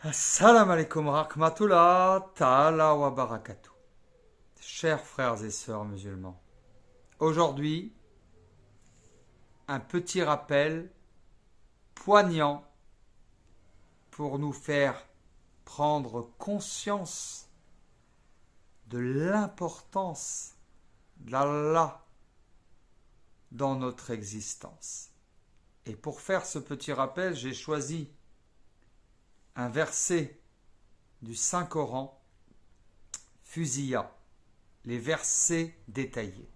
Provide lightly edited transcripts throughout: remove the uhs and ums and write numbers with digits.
Assalamu alaikum rahmatullah ta'ala wa barakatuh. Chers frères et sœurs musulmans, aujourd'hui, un petit rappel poignant pour nous faire prendre conscience de l'importance d'Allah dans notre existence. Et pour faire ce petit rappel, j'ai choisi un verset du Saint-Coran, Fusiya, les versets détaillés.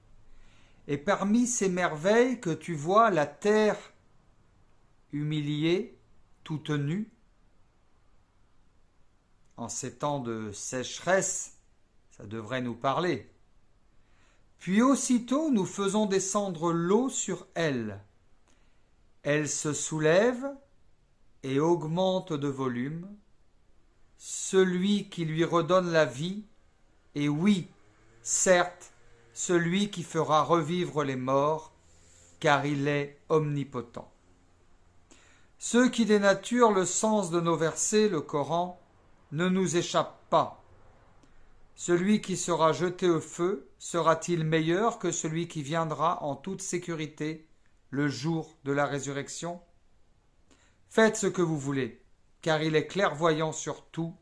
Et parmi ces merveilles que tu vois, la terre humiliée, toute nue, en ces temps de sécheresse, ça devrait nous parler. Puis aussitôt nous faisons descendre l'eau sur elle. Elle se soulève et augmente de volume. Celui qui lui redonne la vie, et oui, certes, celui qui fera revivre les morts, car il est omnipotent. Ceux qui dénaturent le sens de nos versets, le Coran, ne nous échappent pas. Celui qui sera jeté au feu sera-t-il meilleur que celui qui viendra en toute sécurité le jour de la résurrection ? Faites ce que vous voulez, car il est clairvoyant sur tout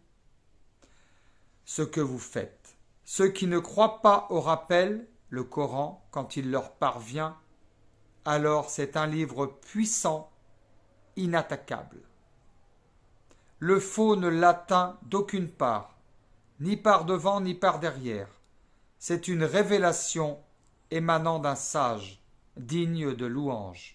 ce que vous faites. Ceux qui ne croient pas au rappel, le Coran, quand il leur parvient, alors c'est un livre puissant, inattaquable. Le faux ne l'atteint d'aucune part, ni par devant ni par derrière. C'est une révélation émanant d'un sage, digne de louange.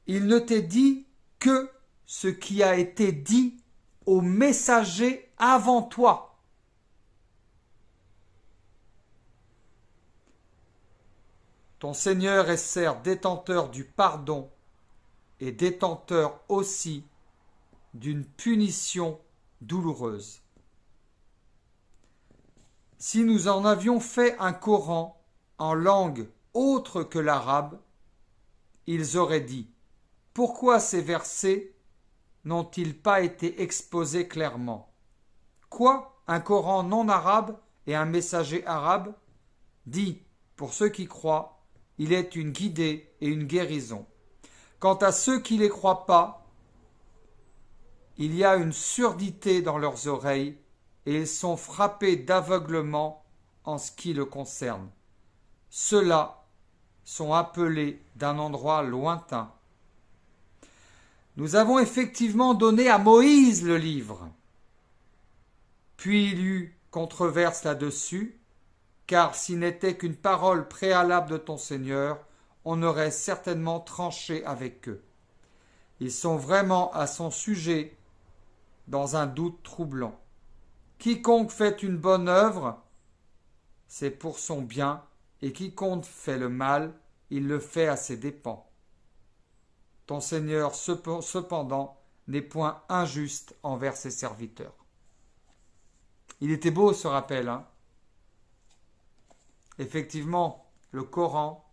Il ne t'est dit que ce qui a été dit aux messagers avant toi. Ton Seigneur est certes détenteur du pardon et détenteur aussi d'une punition douloureuse. Si nous en avions fait un Coran en langue autre que l'arabe, ils auraient dit: pourquoi ces versets n'ont-ils pas été exposés clairement? Quoi? Un Coran non arabe et un messager arabe? Dit, pour ceux qui croient, il est une guidée et une guérison. Quant à ceux qui ne les croient pas, il y a une surdité dans leurs oreilles et ils sont frappés d'aveuglement en ce qui le concerne. Ceux-là sont appelés d'un endroit lointain. Nous avons effectivement donné à Moïse le livre. Puis il y eut controverse là-dessus, car s'il n'était qu'une parole préalable de ton Seigneur, on aurait certainement tranché avec eux. Ils sont vraiment à son sujet dans un doute troublant. Quiconque fait une bonne œuvre, c'est pour son bien, et quiconque fait le mal, il le fait à ses dépens. Ton Seigneur, cependant, n'est point injuste envers ses serviteurs. Il était beau ce rappel, hein ? Effectivement, le Coran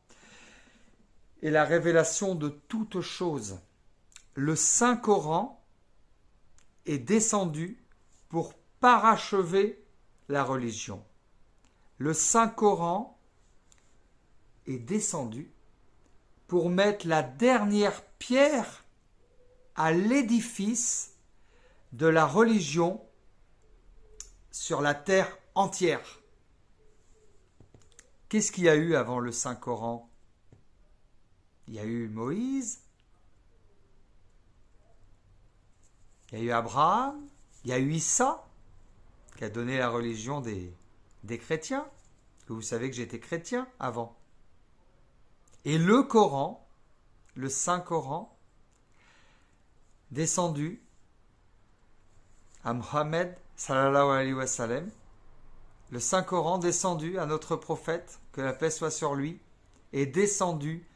est la révélation de toutes choses. Le Saint-Coran est descendu pour parachever la religion. Le Saint-Coran est descendu pour mettre la dernière pierre à l'édifice de la religion sur la terre entière. Qu'est-ce qu'il y a eu avant le Saint-Coran? Il y a eu Moïse, il y a eu Abraham, il y a eu Issa, qui a donné la religion des chrétiens. Vous savez que j'étais chrétien avant. Et le Coran, le Saint-Coran, descendu à Mohammed, sallallahu alayhi wa sallam, le Saint-Coran descendu à notre prophète, que la paix soit sur lui, est descendu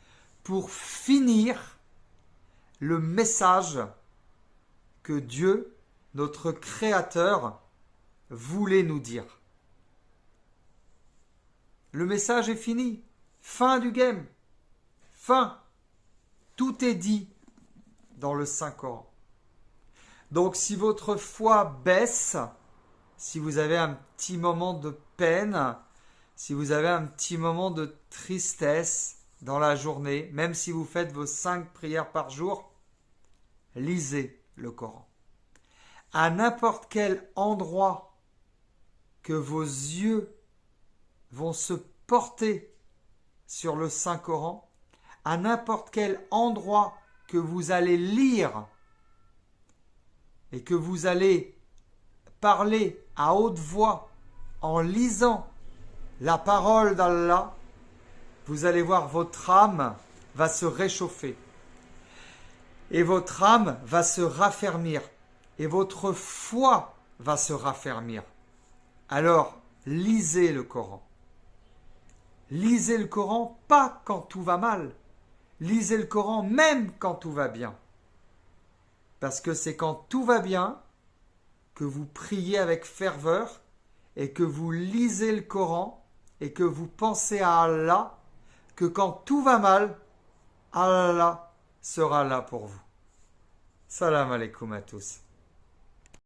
pour finir le message que Dieu, notre Créateur, voulait nous dire. Le message est fini. Fin du game. Fin. Tout est dit. dans le Saint-Coran. Donc si votre foi baisse, si vous avez un petit moment de peine, si vous avez un petit moment de tristesse dans la journée, même si vous faites vos 5 prières par jour, lisez le Coran. À n'importe quel endroit que vos yeux vont se porter sur le Saint-Coran, à n'importe quel endroit que vous allez lire et que vous allez parler à haute voix en lisant la parole d'Allah, vous allez voir votre âme va se réchauffer et votre âme va se raffermir et votre foi va se raffermir. Alors, lisez le Coran. Lisez le Coran pas quand tout va mal. Lisez le Coran même quand tout va bien. Parce que c'est quand tout va bien que vous priez avec ferveur et que vous lisez le Coran et que vous pensez à Allah, que quand tout va mal, Allah sera là pour vous. Salam alaikum à tous.